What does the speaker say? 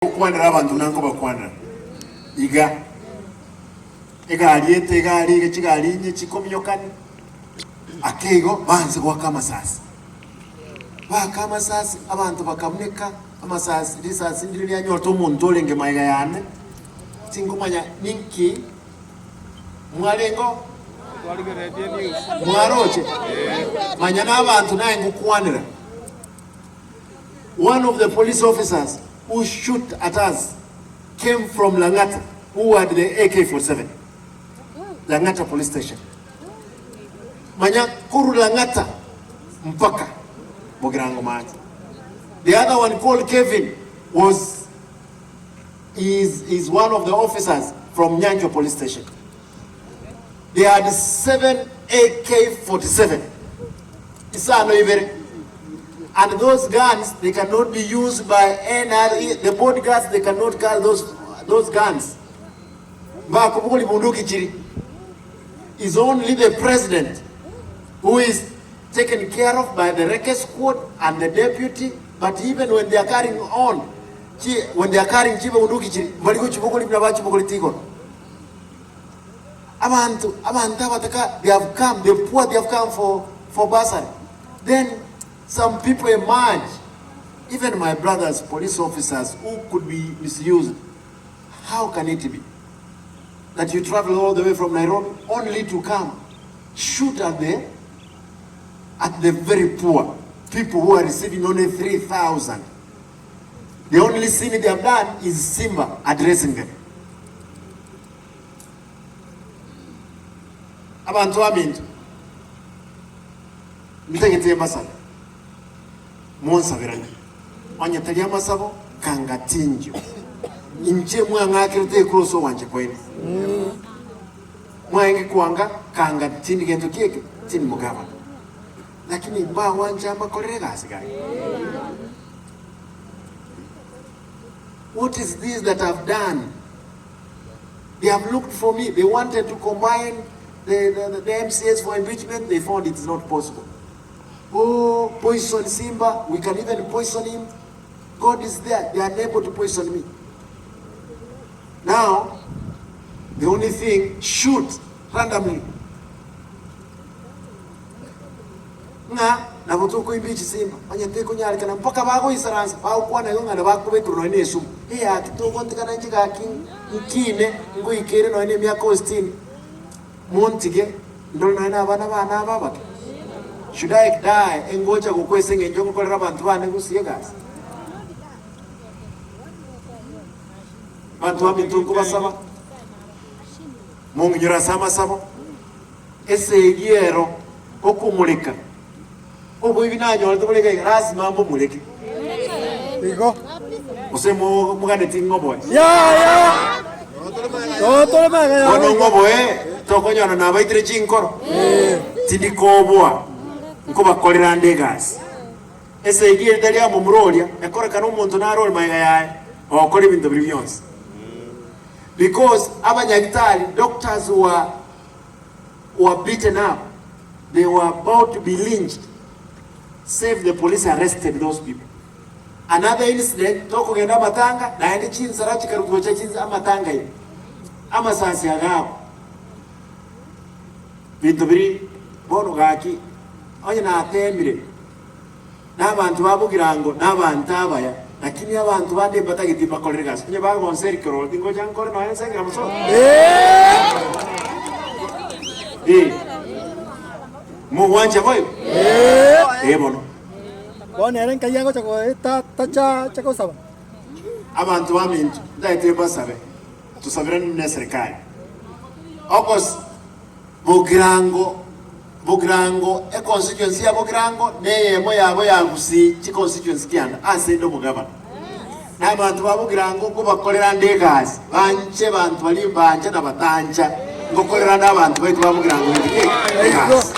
Okwanira abantu nanko bakwanira iga egali ekigali nye kikomyokani akego banze kwa kamasasi bakamasasi abantu bakamneka amasasi risasi ndiri yanyoto umuntu olenge mayiga yane tingumanya ninki mwalengo mwaroche manya n'abantu naye ngukwanira. One of the police officers who shoot at us came from Langata, who had the AK-47. Langata police station. Manya kuru Langata mpaka Mugirango maji. The other one called Kevin is one of the officers from Nyanjo police station. They had 7 AK-47. And those guns, they cannot be used by any the bodyguards, they cannot carry those guns. It's only the president who is taken care of by the Reke squad and the deputy. But even when they are carrying on, when they are carrying they have come, the poor, they have come for bursary. Then some people emerge, even my brothers, police officers, who could be misused. How can it be that you travel all the way from Nairobi only to come shoot at the very poor, people who are receiving only 3,000? The only thing they have done is Simba addressing them. Abantu amintu mtegete masala monsa verani wanya talia masabo kanga tinjo inje mwanga kirite kroso wanje kwene mwangi kuanga kanga tindi gento kieke tini mugaba lakini mba wanja makorega asigai. What is this that I've done? They have looked for me. They wanted to combine the MCS for impeachment. They found it is not possible. Oh, poison Simba, we can even poison him. God is there, they are unable to poison me. Now, the only thing, shoot randomly. Na votuko impeach Simba, anyate kunyali kana mpaka bago isaransa, bago kwa na yonga na bago betu no ene sumu. Heya kitoko ntikana njika nkine ngo ikere no ene myaka 60. Montige ndona na bana babake. Should I die and go to Kukwesing and Jongo Rabantuan and Gusia gas? Bantuami Tunkuba Sama Mungira Sama Sama Ese Yero Okumulika Obivina, the Ras Mambo Muliki. Go Osemo Muganeting boy. Yeah. No boy, Tokoyan and Avitri Chinkor Tidikoboa. Nkuba kolera ndegas ese igiye dalia mu murolia yakora kanu muntu na role mayiga yae okora ibintu byonse because abanyagitari doctors were beaten up, they were about to be lynched. Save the police arrested those people. Another incident toko genda matanga na yandi chinsara chikarugocha chinza amatanga hivi ama sasi agao bintu biri bono gaki oye na atemire n'abantu babugirango n'abantu abaya lakini abantu bande batagiti bakorera gas nye bago circle dingo jankore no yense gramoso mu wanje boy bono eren kayango chako chako saba abantu bamintu ndaite basabe tusabirana na serikali okos Mugirango e constituency ya Mugirango neye moyabo yangusi chi constituency kyanda asendo mugaba na abantu ba Mugirango ko bakorera ndegazi banje bantu bali mbanje na batanja ngokorera n'abantu baitu ba Mugirango ndegazi